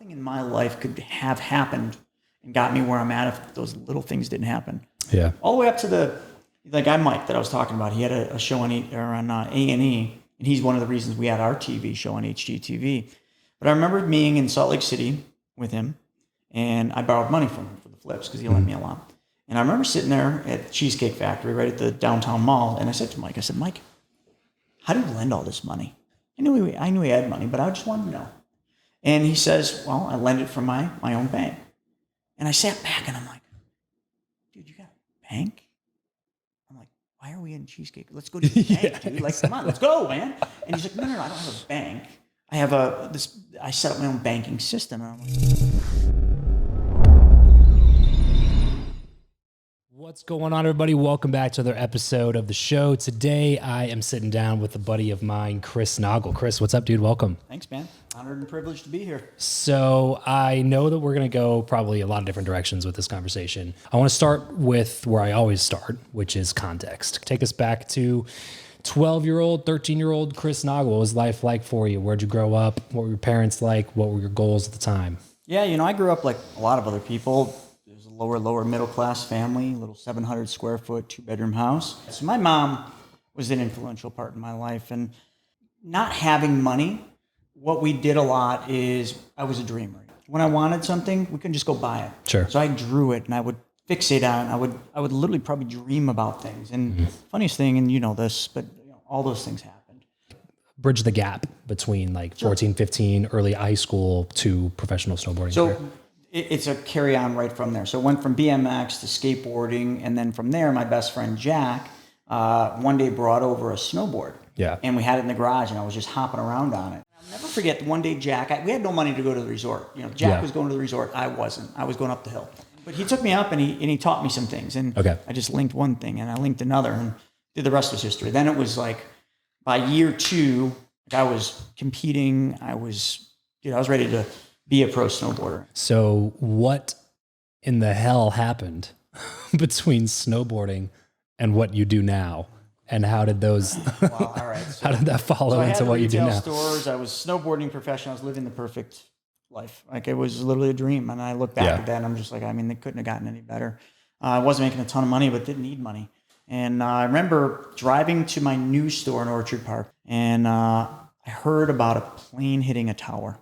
nothing in my life could have happened and got me where I'm at if those little things didn't happen. Yeah. All the way up to the guy Mike that I was talking about. He had a show on A&E, and he's one of the reasons we had our TV show on HGTV. But I remember being in Salt Lake City with him, and I borrowed money from him for the flips because he lent me a lot. And I remember sitting there at the Cheesecake Factory right at the downtown mall, and I said to Mike, Mike, how do you lend all this money? I knew he had money, but I just wanted to know. And he says, well, I lend it from my own bank. And I sat back and I'm like, dude, you got a bank? I'm like, why are we in Cheesecake? Let's go to the bank, dude. Like, come on, let's go, man. And he's like, no, I don't have a bank. I have I set up my own banking system. And I'm like, what's going on, everybody? Welcome back to another episode of the show. Today, I am sitting down with a buddy of mine, Chris Naugle. Chris, what's up, dude? Welcome. Thanks, man. Honored and privileged to be here. So I know that we're going to go probably a lot of different directions with this conversation. I want to start with where I always start, which is context. Take us back to 12-year-old, 13-year-old Chris Naugle. What was life like for you? Where'd you grow up? What were your parents like? What were your goals at the time? Yeah, I grew up like a lot of other people. It was a lower middle class family, a little 700 square foot, 2-bedroom house. So my mom was an influential part in my life, and not having money, what we did a lot is I was a dreamer. When I wanted something, we couldn't just go buy it. Sure. So I drew it and I would fixate on it. I would literally probably dream about things. And funniest thing, and you know this, but all those things happened. Bridge the gap between like 14, 15, early high school to professional snowboarding. So it's a carry on right from there. So it went from BMX to skateboarding. And then from there, my best friend Jack one day brought over a snowboard. Yeah. And we had it in the garage and I was just hopping around on it. I'll never forget one day Jack, we had no money to go to the resort. Jack was going to the resort. I wasn't. I was going up the hill. But he took me up and he taught me some things. And I just linked one thing and I linked another and the rest was history. Then it was like by year 2, I was competing. I was ready to be a pro snowboarder. So what in the hell happened between snowboarding and what you do now? And how did those, well, all right. So, how did that follow into what you do now? Stores. I was snowboarding professional. I was living the perfect life. Like it was literally a dream. And I look back at that and I'm just like, they couldn't have gotten any better. I wasn't making a ton of money, but didn't need money. And I remember driving to my new store in Orchard Park and I heard about a plane hitting a tower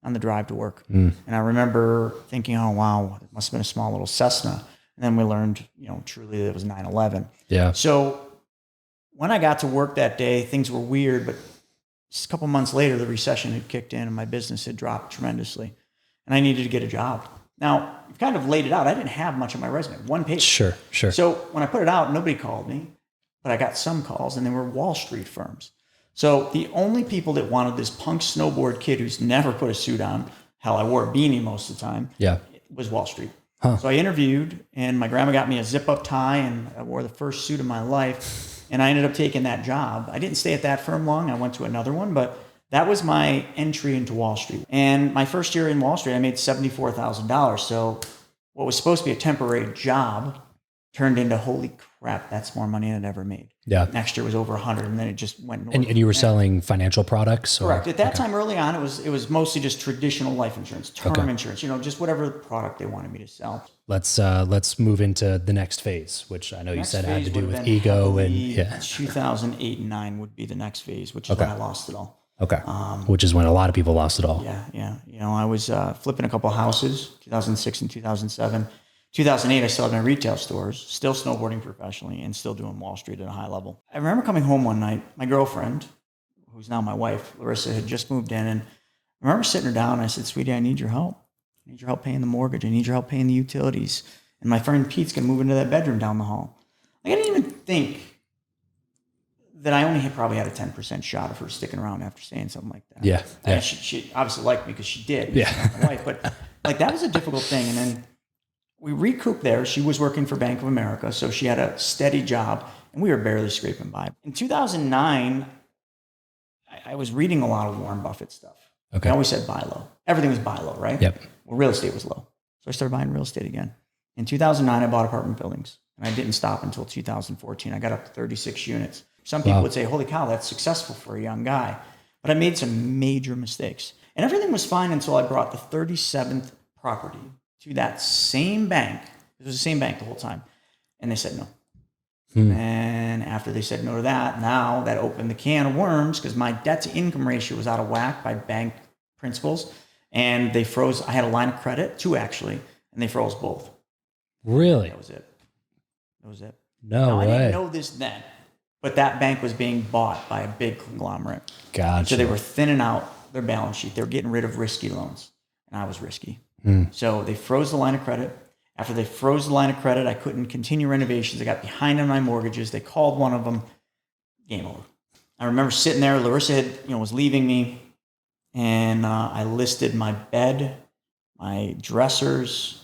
on the drive to work. And I remember thinking, oh, wow, it must have been a small little Cessna. And then we learned, truly that it was 9/11. Yeah. So when I got to work that day, things were weird, but just a couple months later, the recession had kicked in and my business had dropped tremendously. And I needed to get a job. Now, you've kind of laid it out. I didn't have much on my resume, one page. Sure. So when I put it out, nobody called me, but I got some calls and they were Wall Street firms. So the only people that wanted this punk snowboard kid who's never put a suit on, hell, I wore a beanie most of the time, was Wall Street. Huh. So I interviewed and my grandma got me a zip-up tie and I wore the first suit of my life. And I ended up taking that job. I didn't stay at that firm long. I went to another one, but that was my entry into Wall Street. And my first year in Wall Street, I made $74,000. So what was supposed to be a temporary job turned into, holy crap, that's more money than I'd ever made. Yeah. Next year was over 100, and then it just went north. And you were selling financial products? Or? Correct. At that time, early on, it was mostly just traditional life insurance, term insurance, just whatever product they wanted me to sell. Let's move into the next phase, which I know you said had to do with ego and 2008 and 9 would be the next phase, which is when I lost it all. Okay. Which is when a lot of people lost it all. Yeah. I was flipping a couple of houses, 2006 and 2007. 2008, I still had my retail stores, still snowboarding professionally, and still doing Wall Street at a high level. I remember coming home one night, my girlfriend, who's now my wife, Larissa, had just moved in, and I remember sitting her down, and I said, sweetie, I need your help. I need your help paying the mortgage. I need your help paying the utilities. And my friend Pete's going to move into that bedroom down the hall. I didn't even think that I only probably had a 10% shot of her sticking around after saying something like that. Yeah. She obviously liked me because she did. Yeah. She's not my wife, but like that was a difficult thing. And then we recouped there. She was working for Bank of America, so she had a steady job, and we were barely scraping by. In 2009, I was reading a lot of Warren Buffett stuff. Okay. I always said buy low. Everything was buy low, right? Yep. Well, real estate was low. So I started buying real estate again. In 2009, I bought apartment buildings, and I didn't stop until 2014. I got up to 36 units. Some people would say, holy cow, that's successful for a young guy. But I made some major mistakes. And everything was fine until I brought the 37th property to that same bank. It was the same bank the whole time. And they said no. And after they said no to that, now that opened the can of worms because my debt to income ratio was out of whack by bank principles. And they froze. I had a line of credit, 2 actually, and they froze both. Really? That was it. That was it. No way. I didn't know this then, but that bank was being bought by a big conglomerate. Gotcha. So they were thinning out their balance sheet. They were getting rid of risky loans, and I was risky. So they froze the line of credit. After they froze the line of credit, I couldn't continue renovations. I got behind on my mortgages. They called one of them. Game over. I remember sitting there. Larissa was leaving me, and I listed my bed, my dressers,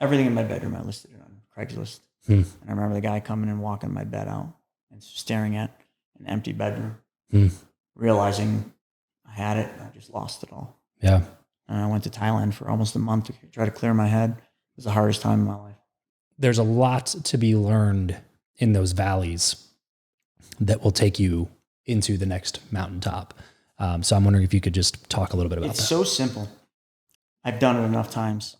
everything in my bedroom. I listed it on Craigslist. And I remember the guy coming and walking my bed out and staring at an empty bedroom, realizing I had it. And I just lost it all. Yeah. And I went to Thailand for almost a month to try to clear my head. It was the hardest time in my life. There's a lot to be learned in those valleys that will take you into the next mountaintop. So I'm wondering if you could just talk a little bit about that. It's so simple. I've done it enough times.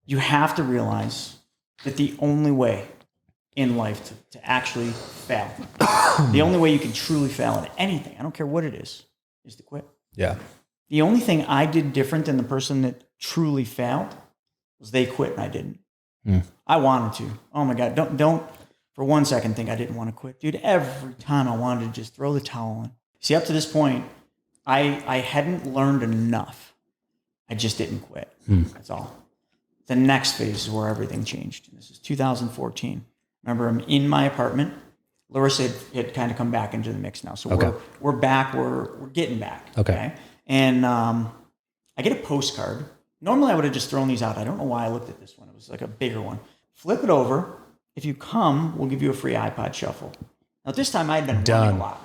You have to realize that the only way in life to actually fail, the only way you can truly fail at anything, I don't care what it is to quit. Yeah. The only thing I did different than the person that truly failed was they quit and I didn't. I wanted to. Oh my God. Don't for 1 second think I didn't want to quit. Dude, every time I wanted to just throw the towel in. See, up to this point, I hadn't learned enough. I just didn't quit. That's all. The next phase is where everything changed. And this is 2014. Remember, I'm in my apartment. Larissa had kind of come back into the mix now. So we're back. We're getting back. Okay. And I get a postcard. Normally I would have just thrown these out. I don't know why I looked at this one. It was like a bigger one. Flip it over. If you come, we'll give you a free iPod shuffle. Now this time I had been running a lot.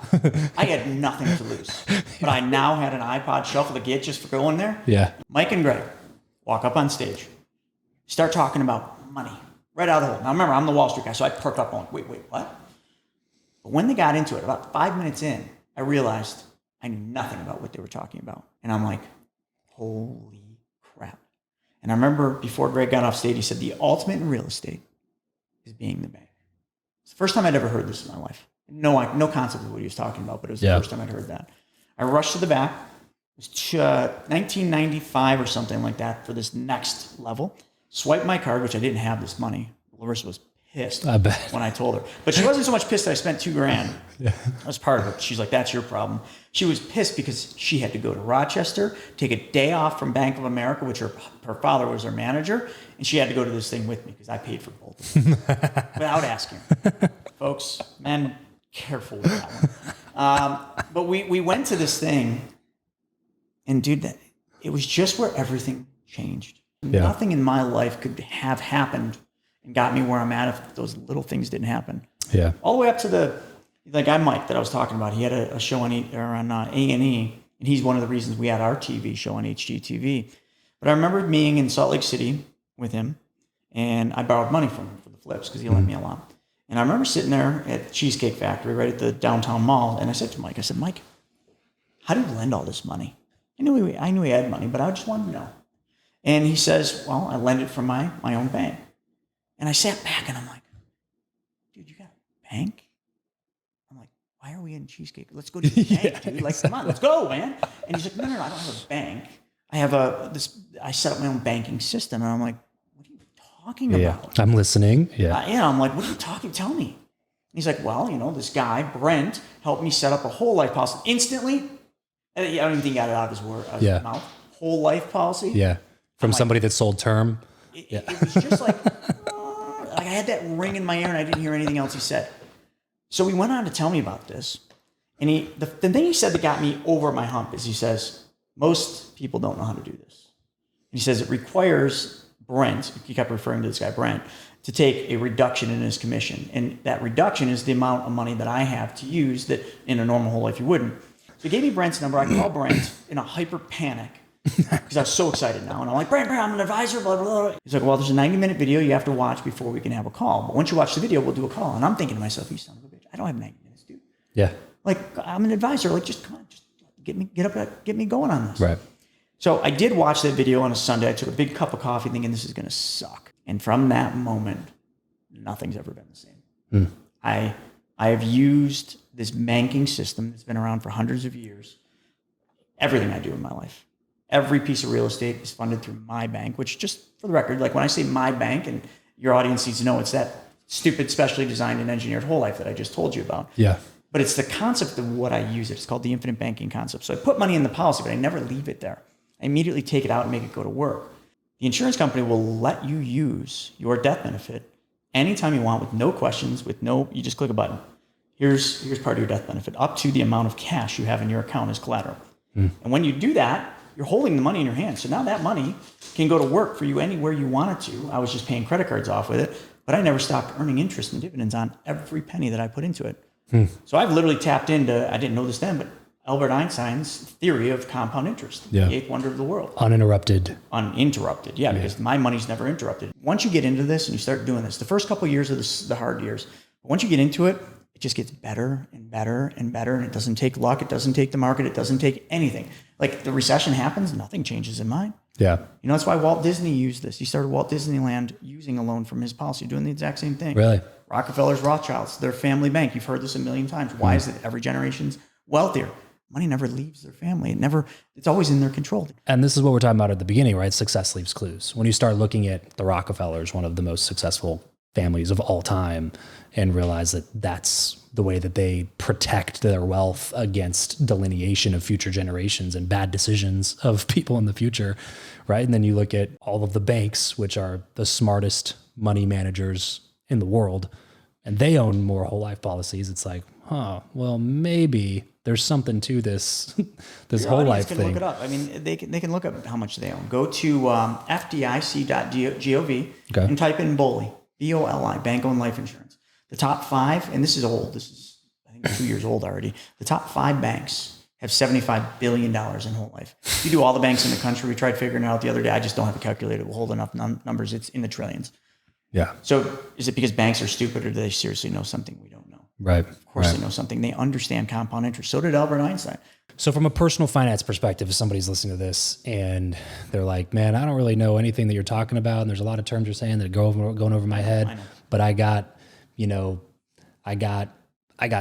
I had nothing to lose. But I now had an iPod shuffle to get just for going there. Yeah. Mike and Greg walk up on stage. Start talking about money. Right out of the hole. Now remember, I'm the Wall Street guy, so I perk up on, wait, what? But when they got into it, about 5 minutes in, I realized I knew nothing about what they were talking about. And I'm like, holy crap. And I remember before Greg got off stage, he said, the ultimate in real estate is being the bank. It's the first time I'd ever heard this in my life. No concept of what he was talking about, but it was the first time I'd heard that. I rushed to the back. It was 1995 or something like that for this next level. Swiped my card, which I didn't have this money. Larissa was pissed I bet. when I told her. But she wasn't so much pissed that I spent $2,000. Yeah. That was part of it. She's like, that's your problem. She was pissed because she had to go to Rochester, take a day off from Bank of America, which her father was her manager, and she had to go to this thing with me because I paid for both of them without asking. Folks, men, careful with that one. But we went to this thing, and dude, it was just where everything changed. Yeah. Nothing in my life could have happened and got me where I'm at if those little things didn't happen. Yeah. All the way up to the guy Mike that I was talking about. He had a show on A&E, and he's one of the reasons we had our TV show on HGTV. But I remember being in Salt Lake City with him, and I borrowed money from him for the flips because he lent me a lot. And I remember sitting there at Cheesecake Factory right at the downtown mall, and I said to Mike, Mike, how do you lend all this money? I knew he had money, but I just wanted to know. And he says, well, I lend it from my own bank. And I sat back and I'm like, dude, you got a bank? I'm like, why are we in Cheesecake? Let's go to the bank, dude. Like, come on, let's go, man. And he's like, no, I don't have a bank. I set up my own banking system. And I'm like, what are you talking about? I'm listening. I'm like, what are you talking? Tell me. And he's like, well, this guy, Brent, helped me set up a whole life policy instantly. I don't even think he got it out of his mouth. Whole life policy. Yeah. From somebody that sold term. It was just like I had that ring in my ear and I didn't hear anything else he said. So he went on to tell me about this. And the thing he said that got me over my hump is he says, most people don't know how to do this. And he says it requires Brent, he kept referring to this guy Brent, to take a reduction in his commission. And that reduction is the amount of money that I have to use that in a normal whole life you wouldn't. So he gave me Brent's number. I called Brent in a hyper panic. Because I was so excited now. And I'm like, Brent, I'm an advisor, blah, blah, blah. He's like, well, there's a 90-minute video you have to watch before we can have a call. But once you watch the video, we'll do a call. And I'm thinking to myself, you son of a bitch, I don't have 90 minutes, dude. Yeah. Like, I'm an advisor. Like, just come on, just get me going on this. Right. So I did watch that video on a Sunday. I took a big cup of coffee thinking this is going to suck. And from that moment, nothing's ever been the same. I have used this banking system that's been around for hundreds of years. Everything I do in my life, every piece of real estate is funded through my bank, which, just for the record, like when I say my bank, and your audience needs to know, it's that stupid specially designed and engineered whole life that I just told you about. Yeah. But it's the concept of what I use it. It's called the infinite banking concept. So I put money in the policy, but I never leave it there. I immediately take it out and make it go to work. The insurance company will let you use your death benefit anytime you want with no questions, you just click a button. Here's part of your death benefit, up to the amount of cash you have in your account as collateral. And when you do that, you're holding the money in your hand. So now that money can go to work for you anywhere you want it to. I was just paying credit cards off with it, but I never stopped earning interest and dividends on every penny that I put into it. So I've literally tapped into, I didn't know this then, but Albert Einstein's theory of compound interest, the eighth wonder of the world. Uninterrupted, because my money's never interrupted. Once you get into this and you start doing this, the first couple of years are the hard years. But once you get into it, it just gets better and better and better. And it doesn't take luck. It doesn't take the market. It doesn't take anything. Like the recession happens, nothing changes in mine. Yeah. You know, that's why Walt Disney used this. He started Walt Disneyland using a loan from his policy, doing the exact same thing. Really? Rockefeller's, Rothschilds, their family bank. You've heard this a million times. Why is it every generation's wealthier? Money never leaves their family. It's always in their control. And this is what we're talking about at the beginning, right? Success leaves clues. When you start looking at the Rockefellers, one of the most successful families of all time, and realize that that's the way that they protect their wealth against delineation of future generations and bad decisions of people in the future, right? And then you look at all of the banks, which are the smartest money managers in the world, and they own more whole life policies. It's like, well, maybe there's something to this whole life thing. Look it up. I mean, they can look up how much they own. Go to fdic.gov and type in BOLI, BOLI, bank owned life insurance. The top 5, and this is old. This is, I think, 2 years old already. The top 5 banks have $75 billion in whole life. If you do all the banks in the country, we tried figuring it out the other day. I just don't have a calculator. We'll hold enough numbers. It's in the trillions. Yeah. So is it because banks are stupid, or do they seriously know something we don't know? Right. Of course they know something. They understand compound interest. So did Albert Einstein. So from a personal finance perspective, if somebody's listening to this and they're like, man, I don't really know anything that you're talking about, and there's a lot of terms you're saying that are going over my head, but I got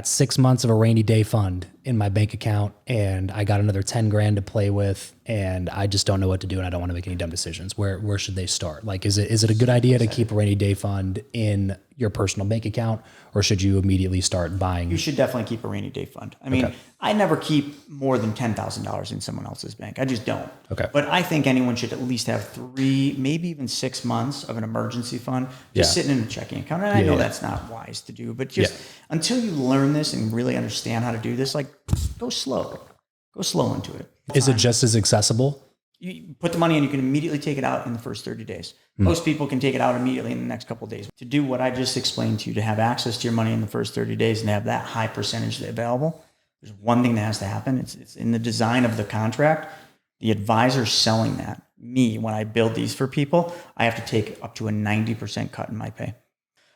6 months of a rainy day fund in my bank account, and I got another 10 grand to play with, and I just don't know what to do, and I don't want to make any dumb decisions. Where should they start? Like, is it a good idea to keep a rainy day fund in your personal bank account, or should you immediately start buying? You should definitely keep a rainy day fund. I mean, I never keep more than $10,000 in someone else's bank. I just don't. Okay. But I think anyone should at least have 3, maybe even 6 months of an emergency fund just sitting in a checking account. And I know that's not wise to do, but just until you learn this and really understand how to do this, like, go slow into it. Is it just as accessible? You put the money in, you can immediately take it out in the first 30 days. Most people can take it out immediately in the next couple of days. To do what I just explained to you, to have access to your money in the first 30 days and have that high percentage available, there's one thing that has to happen. It's in the design of the contract. The advisor selling that, me, when I build these for people, I have to take up to a 90% cut in my pay.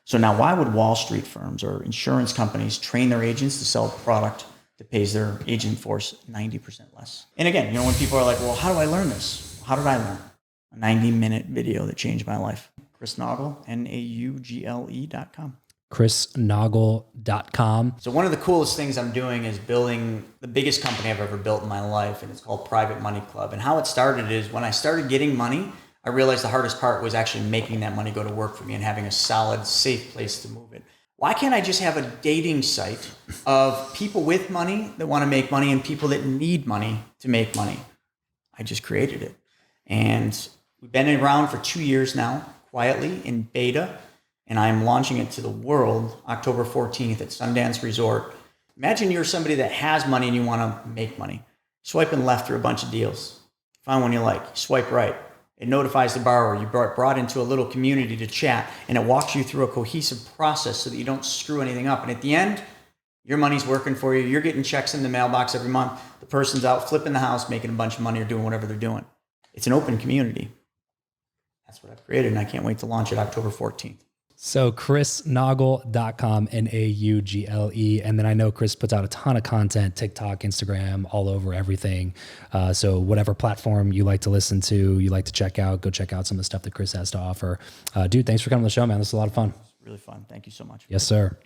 So now why would Wall Street firms or insurance companies train their agents to sell a product that pays their agent force 90% less? And again, when people are like, well, how do I learn this? How did I learn? A 90-minute video that changed my life. Chris Naugle, Naugle.com. ChrisNaugle.com. So one of the coolest things I'm doing is building the biggest company I've ever built in my life, and it's called Private Money Club. And how it started is when I started getting money, I realized the hardest part was actually making that money go to work for me and having a solid, safe place to move it. Why can't I just have a dating site of people with money that want to make money and people that need money to make money? I just created it. And we've been around for 2 years now, quietly in beta, and I'm launching it to the world October 14th at Sundance Resort. Imagine you're somebody that has money and you want to make money. Swiping left through a bunch of deals. Find one you like, swipe right. It notifies the borrower you brought into a little community to chat, and it walks you through a cohesive process so that you don't screw anything up. And at the end, your money's working for you. You're getting checks in the mailbox every month. The person's out flipping the house, making a bunch of money or doing whatever they're doing. It's an open community. That's what I've created, and I can't wait to launch it October 14th. So chrisnaugle.com, Naugle. And then I know Chris puts out a ton of content, TikTok, Instagram, all over everything. So whatever platform you like to listen to, you like to check out, go check out some of the stuff that Chris has to offer. Dude, thanks for coming on the show, man. This is a lot of fun. Really fun. Thank you so much. Yes, sir.